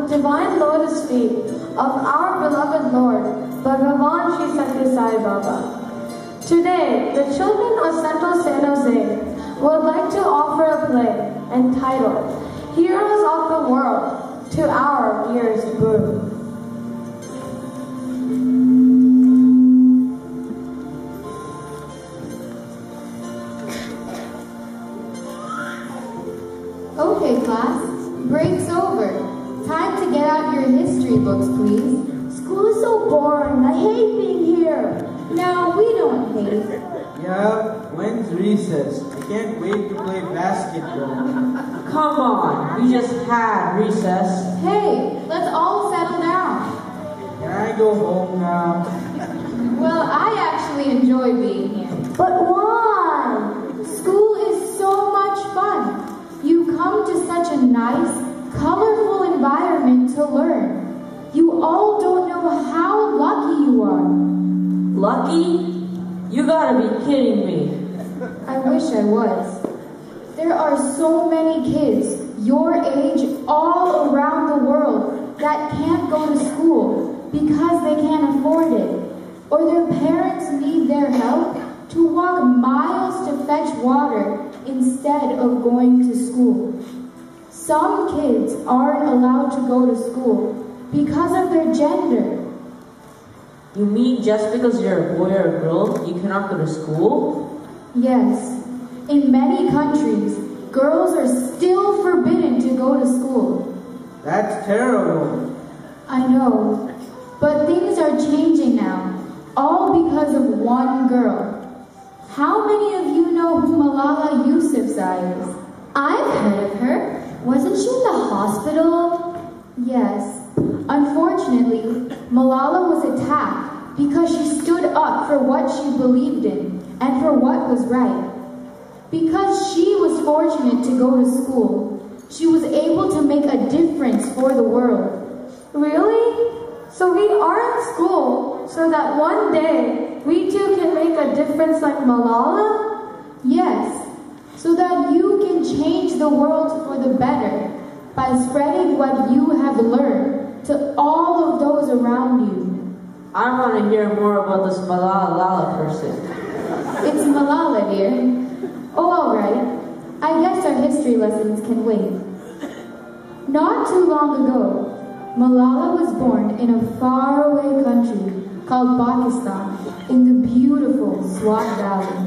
the divine lotus feet of our beloved Lord, Bhagavan Sri Sathya Sai Baba. Today, the children of Central San Jose would like to offer a play entitled Heroes of the World to our dearest Guru. Okay, class, break's over. Time to get out your history books, please. School is so boring. I hate being here. No, we don't hate. Yeah, when's recess? I can't wait to play basketball. Come on, we just had recess. Hey, let's all settle down. Can I go home now? Well, I actually enjoy being here. But why? School is so much fun. You come to such a nice, colorful environment to learn. You all don't know how lucky you are. Lucky? You gotta be kidding me. I wish I was. There are so many kids your age all around the world that can't go to school because they can't afford it, or their parents need their help to walk miles to fetch water instead of going to school. Some kids aren't allowed to go to school because of their gender. You mean just because you're a boy or a girl, you cannot go to school? Yes. In many countries, girls are still forbidden to go to school. That's terrible. I know, but things are changing now, all because of one girl. How many of you know who Malala Yousafzai is? I've heard of her. Wasn't she in the hospital? Yes. Unfortunately, Malala was attacked because she stood up for what she believed in and for what was right. Because she was fortunate to go to school, she was able to make a difference for the world. Really? So we are in school so that one day we too can make a difference like Malala? Yes, so that you can change the world for the better by spreading what you have learned to all of those around you. I want to hear more about this Malala person. It's Malala, dear. Oh, all right. I guess our history lessons can wait. Not too long ago, Malala was born in a faraway country called Pakistan in the beautiful Swat Valley.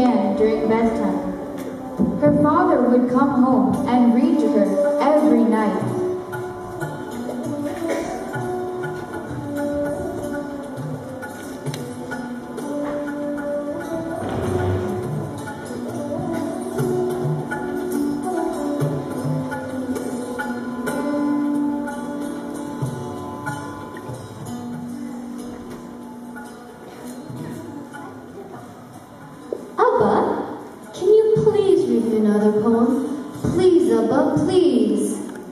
began during bedtime. Her father would come home and read to her every night.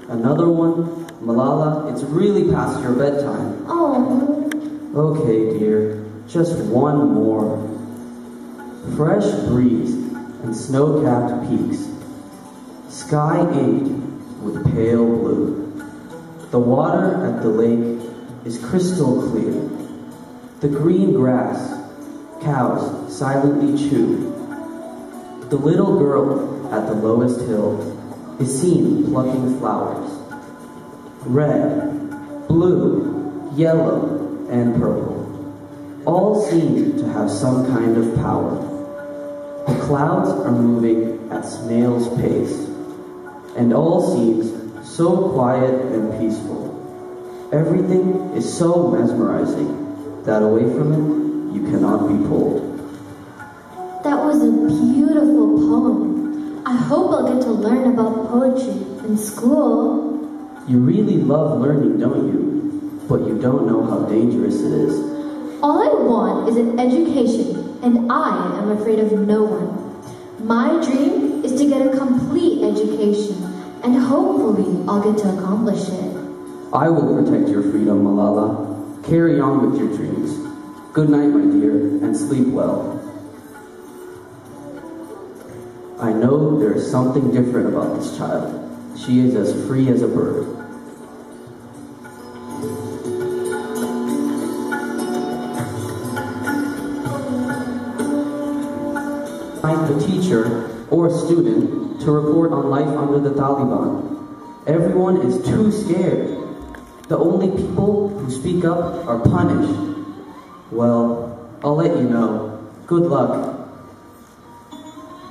Another one? Malala, it's really past your bedtime. Oh. Okay, dear. Just one more. Fresh breeze and snow-capped peaks. Sky inked with pale blue. The water at the lake is crystal clear. The green grass, cows silently chew. The little girl at the lowest hill is seen plucking flowers. Red, blue, yellow, and purple. All seem to have some kind of power. The clouds are moving at snail's pace, and all seems so quiet and peaceful. Everything is so mesmerizing that away from it, you cannot be pulled. That was a beautiful poem. I hope I'll get to learn about poetry in school. You really love learning, don't you? But you don't know how dangerous it is. All I want is an education, and I am afraid of no one. My dream is to get a complete education, and hopefully I'll get to accomplish it. I will protect your freedom, Malala. Carry on with your dreams. Good night, my dear, and sleep well. I know there is something different about this child. She is as free as a bird. A teacher or student to report on life under the Taliban. Everyone is too scared. The only people who speak up are punished. Well, I'll let you know. Good luck.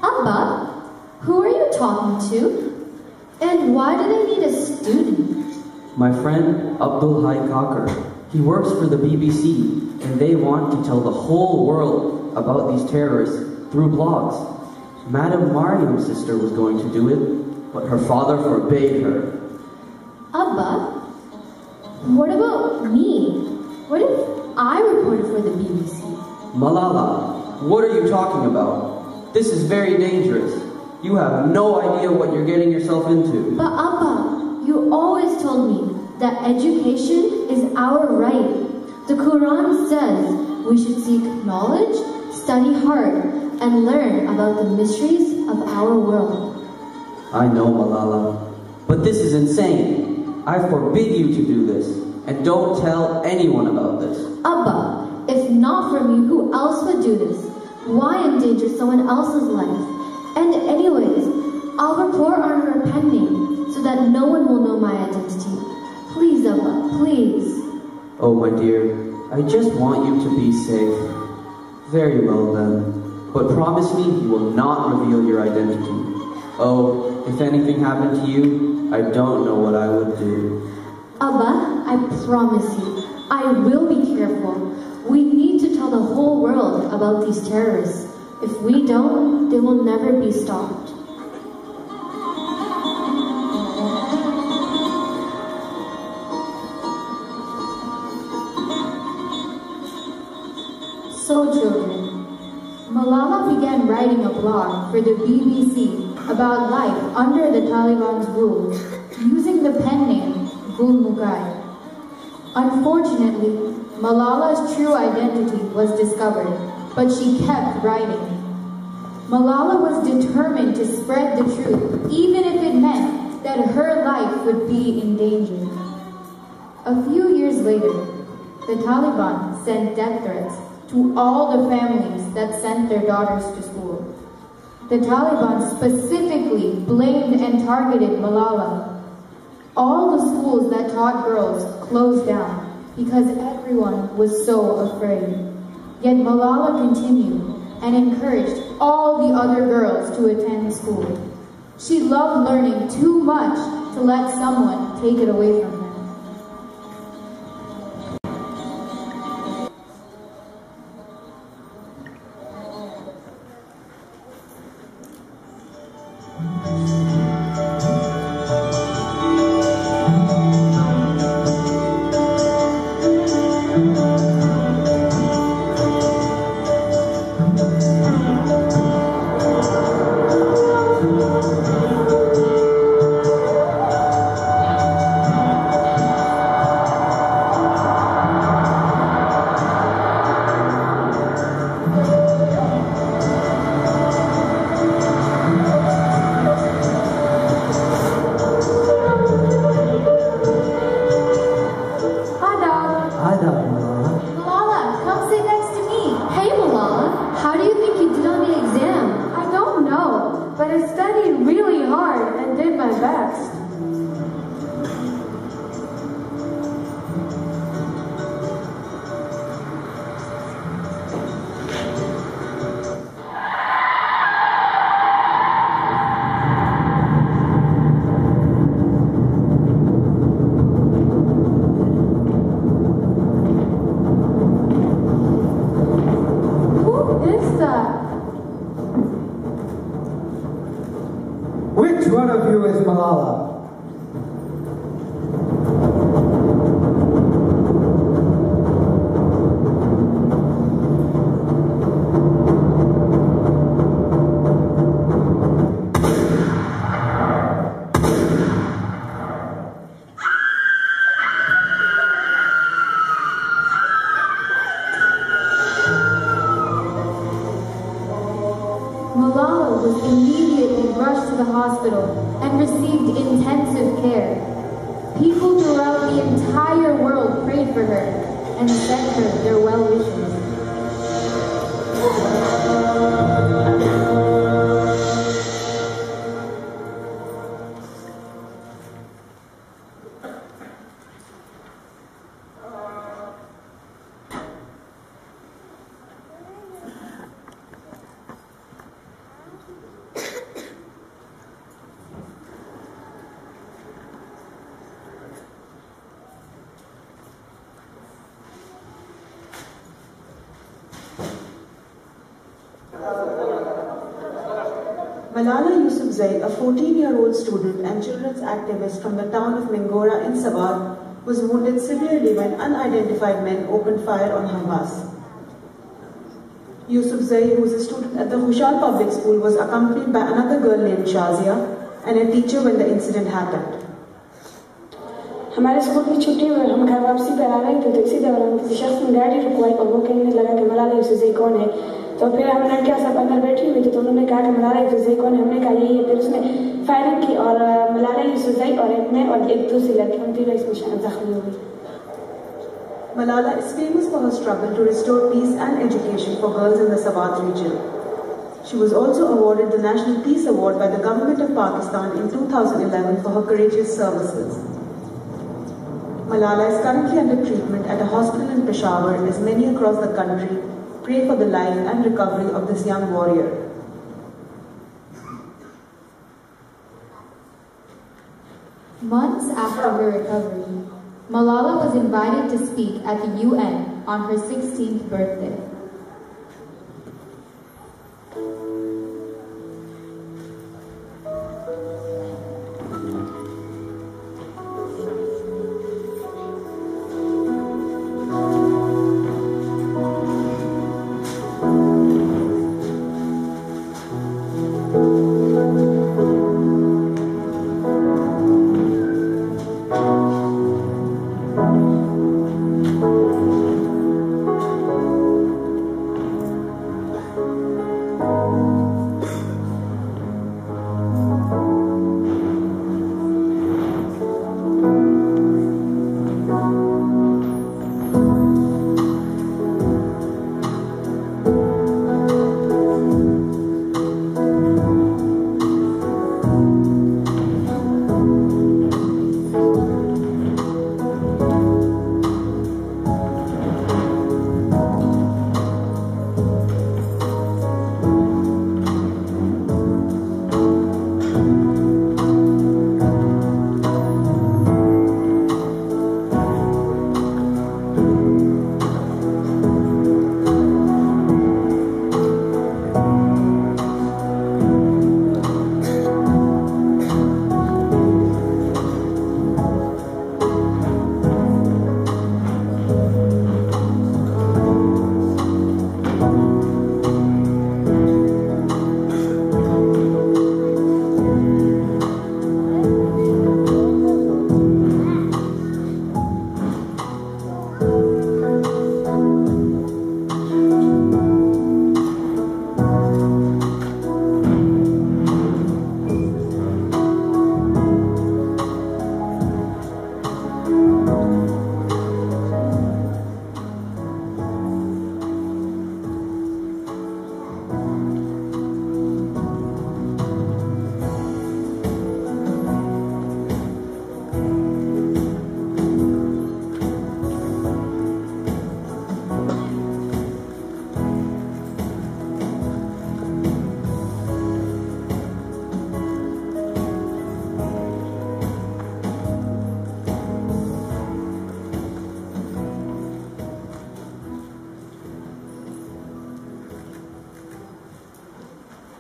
Abba, who are you talking to? And why do they need a student? My friend Abdul Hai Kakar. He works for the BBC, and they want to tell the whole world about these terrorists through blogs. Madam Mariam's sister was going to do it, but her father forbade her. Abba, what about me? What if I reported for the BBC? Malala, what are you talking about? This is very dangerous. You have no idea what you're getting yourself into. But Abba, you always told me that education is our right. The Quran says we should seek knowledge, study hard, and learn about the mysteries of our world. I know, Malala, but this is insane. I forbid you to do this, and don't tell anyone about this. Abba, if not for me, who else would do this? Why endanger someone else's life? And anyways, I'll report on her pending, so that no one will know my identity. Please, Abba, please. Oh, my dear, I just want you to be safe. Very well, then. But promise me you will not reveal your identity. Oh, if anything happened to you, I don't know what I would do. Abba, I promise you, I will be careful. We need to tell the whole world about these terrorists. If we don't, they will never be stopped. So, children, Malala began writing a blog for the BBC about life under the Taliban's rule, using the pen name Gul Mughal. Unfortunately, Malala's true identity was discovered, but she kept writing. Malala was determined to spread the truth, even if it meant that her life would be in danger. A few years later, the Taliban sent death threats to all the families that sent their daughters to school. The Taliban specifically blamed and targeted Malala. All the schools that taught girls closed down because everyone was so afraid. Yet Malala continued and encouraged all the other girls to attend school. She loved learning too much to let someone take it away from her. Which one of you is Malala? Malala was immediately rushed to the hospital and received intensive care. People throughout the entire world prayed for her and sent her their well wishes. Malala Yousafzai, a 14-year-old student and children's activist from the town of Mingora in Sabah, was wounded severely when unidentified men opened fire on her bus. Yousafzai, who was a student at the Hushal Public School, was accompanied by another girl named Shazia and a teacher when the incident happened. हमारे school की छुट्टी में हम घर वापसी पर आ रहे थे तो इसी दौरान किसी शख्स ने गाड़ी रुकवाई और वो कहने लगा कि मलाला यूसुफजई कौन है। तो फिर हम लड़कियां सब अंदर बैठी हुई थी तो उन्होंने कहा कि मलाला यूसुफजई कौन है। हमने कहा यही है। फिर उसने फायरिंग की और मलाला यूसुफजई और एक दूसरी लड़की हम तीनों इसमें जख्मी हो गई। Malala is famous for her struggle to restore peace and education for girls in the Swat region. She was also awarded the National Peace Award by the government of Pakistan in 2011 for her courageous services. Malala is currently under treatment at a hospital in Peshawar as many across the country pray for the life and recovery of this young warrior. Months after her recovery, Malala was invited to speak at the UN on her 16th birthday.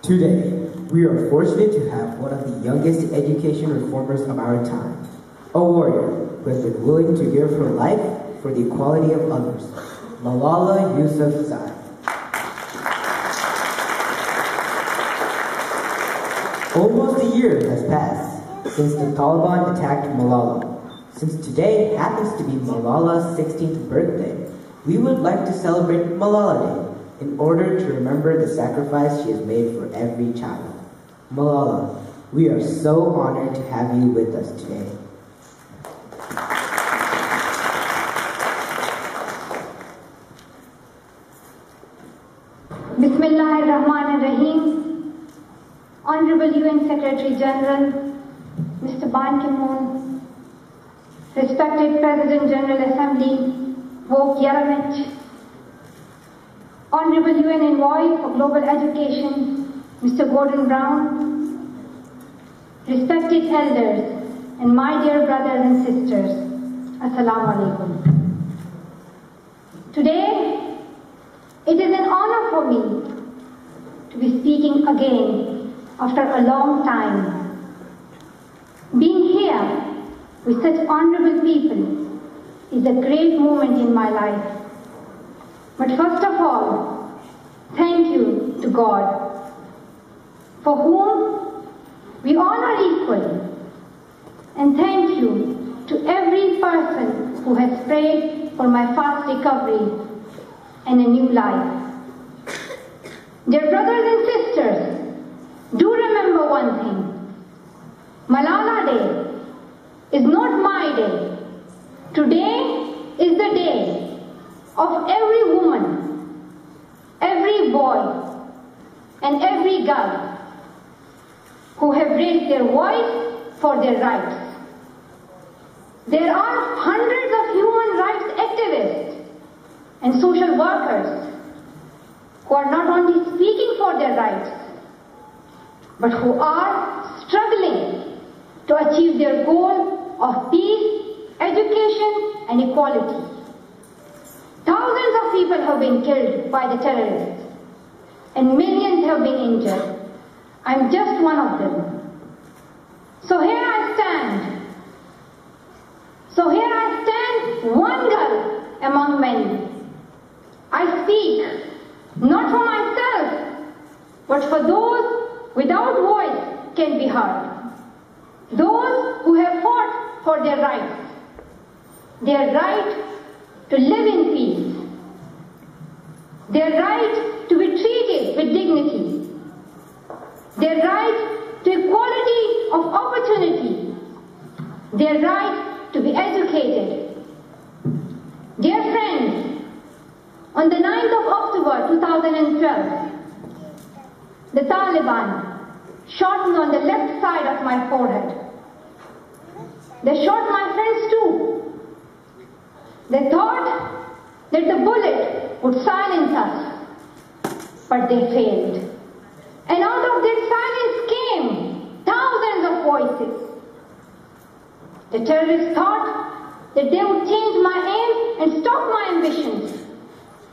Today, we are fortunate to have one of the youngest education reformers of our time, a warrior who has been willing to give her life for the equality of others, Malala Yousafzai. Almost a year has passed since the Taliban attacked Malala. Since today happens to be Malala's 16th birthday, we would like to celebrate Malala Day in order to remember the sacrifice she has made for every child. Malala, we are so honored to have you with us today. Bismillahirrahmanirrahim. Honorable UN Secretary General, Mr. Ban Ki-moon, respected President General Assembly, Vuk Yaramich, Honorable UN Envoy for Global Education, Mr. Gordon Brown, respected elders, and my dear brothers and sisters, Assalamu alaikum. Today, it is an honor for me to be speaking again after a long time. Being here with such honorable people is a great moment in my life. But first of all, thank you to God, for whom we all are equal. And thank you to every person who has prayed for my fast recovery and a new life. Dear brothers and sisters, do remember one thing. Malala Day is not my day. Today is the day of every woman, every boy, and every girl who have raised their voice for their rights. There are hundreds of human rights activists and social workers who are not only speaking for their rights, but who are struggling to achieve their goal of peace, education, and equality. Thousands of people have been killed by the terrorists, and millions have been injured. I'm just one of them. So here I stand, one girl among many. I speak not for myself, but for those without voice can be heard. Those who have fought for their rights. Their right to live in peace. Their right to be treated with dignity. Their right to equality of opportunity. Their right to be educated. Dear friends, on the 9th of October 2012, the Taliban shot me on the left side of my forehead. They shot my friends too. They thought that the bullet would silence us, but they failed. And out of that silence came thousands of voices. The terrorists thought that they would change my aim and stop my ambitions.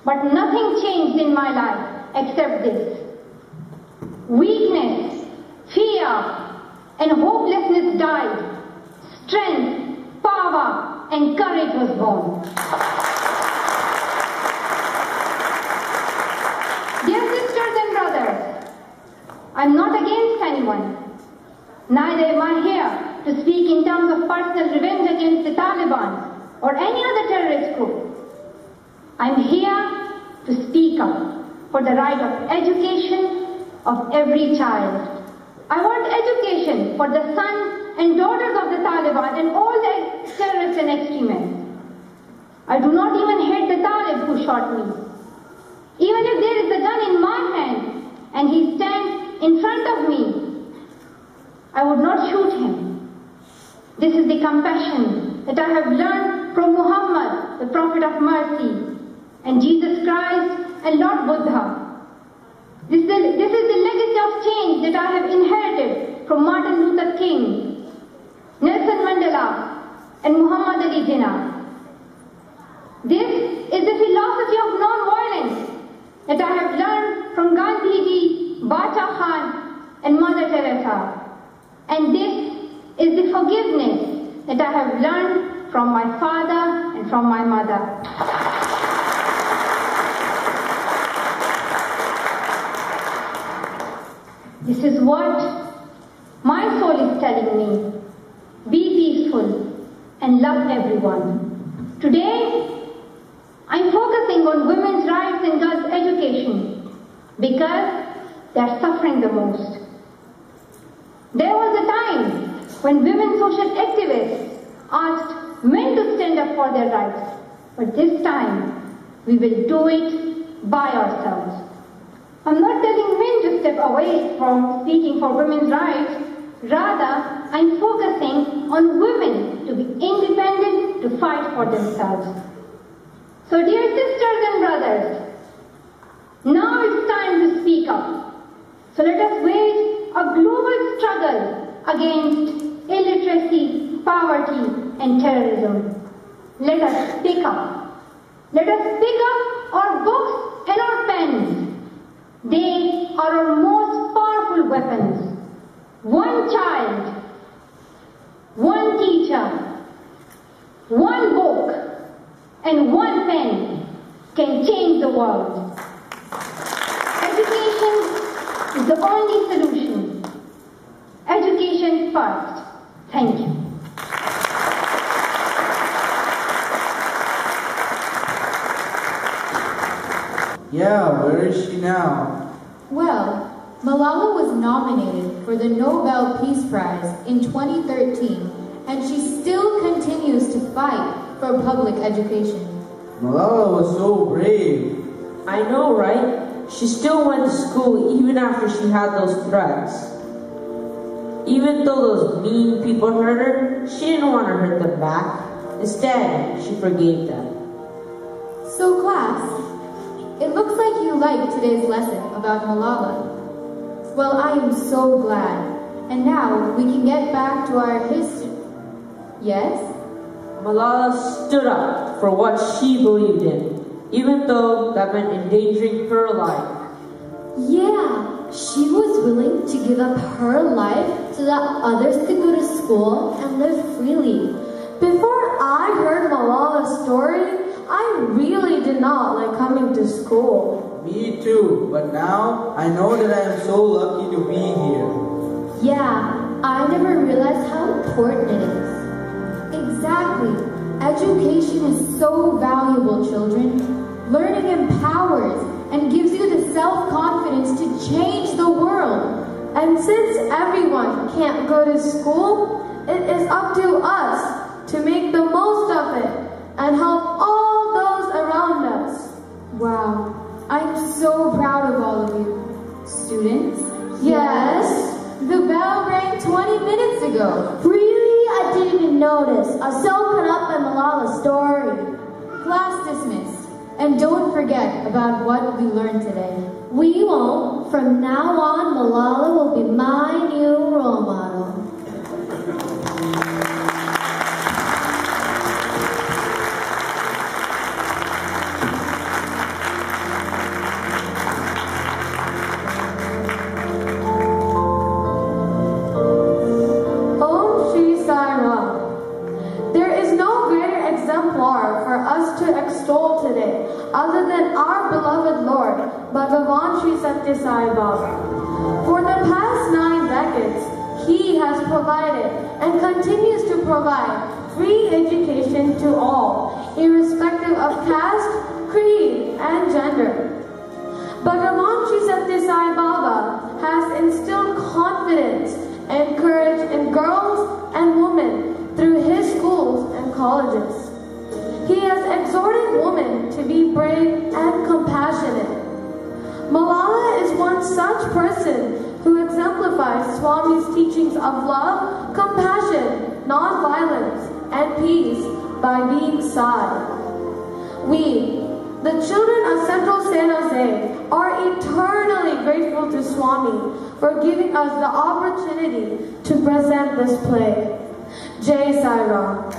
But nothing changed in my life except this. Weakness, fear, and hopelessness died. Strength, power, and courage was born. Dear sisters and brothers, I'm not against anyone. Neither am I here to speak in terms of personal revenge against the Taliban or any other terrorist group. I'm here to speak up for the right of education of every child. I want education for the sons and daughters of the Taliban and all the terrorists and extremists. I do not even hate the Talib who shot me. Even if there is a gun in my hand and he stands in front of me, I would not shoot him. This is the compassion that I have learned from Muhammad, the Prophet of Mercy, and Jesus Christ and Lord Buddha. This is the legacy of change that I have inherited from Martin Luther King, Nelson Mandela, and Muhammad Ali Jinnah. This is the philosophy of non-violence that I have learned from Gandhiji, Bacha Khan, and Mother Teresa. And this is the forgiveness that I have learned from my father and from my mother. This is what my soul is telling me. Be peaceful and love everyone. Today, I'm focusing on women's rights and girls' education because they are suffering the most. There was a time when women social activists asked men to stand up for their rights, but this time we will do it by ourselves. I'm not telling men to step away from speaking for women's rights. Rather, I'm focusing on women to be independent, to fight for themselves. So dear sisters and brothers, now it's time to speak up. So let us wage a global struggle against illiteracy, poverty, and terrorism. Let us speak up. Let us pick up our books and our pens. They are our most powerful weapons. One child, one teacher, one book, and one pen can change the world. Education is the only solution. Education first. Thank you. Yeah, where is she now? Well, Malala was nominated for the Nobel Peace Prize in 2013, and she still continues to fight for public education. Malala was so brave. I know, right? She still went to school even after she had those threats. Even though those mean people hurt her, she didn't want to hurt them back. Instead, she forgave them. So class, it looks like you liked today's lesson about Malala. Well, I am so glad. And now we can get back to our history. Yes? Malala stood up for what she believed in, even though that meant endangering her life. Yeah, she was willing to give up her life so that others could go to school and live freely. Before I heard Malala's story, I really did not like coming to school. Me too, but now I know that I am so lucky to be here. Yeah, I never realized how important it is. Exactly. Education is so valuable, children. Learning empowers and gives you the self-confidence to change the world. And since everyone can't go to school, it is up to us to make the most of it and help all those around us. Wow. I'm so proud of all of you. Students? Yes? The bell rang 20 minutes ago. Really? I didn't even notice. I was so caught up in Malala's story. Class dismissed. And don't forget about what we learned today. We won't. From now on, Malala will be my new role model. For us to extol today, other than our beloved Lord, Bhagavan Sri Sathya Sai Baba. For the past 9 decades, He has provided and continues to provide free education to all, irrespective of caste, creed, and gender. Bhagavan Sri Sathya Sai Baba has instilled confidence and courage in girls and women through His schools and colleges. He has exhorted women to be brave and compassionate. Malala is one such person who exemplifies Swami's teachings of love, compassion, non-violence, and peace by being Sai. We, the children of Central San Jose, are eternally grateful to Swami for giving us the opportunity to present this play. Jai Sai Ram.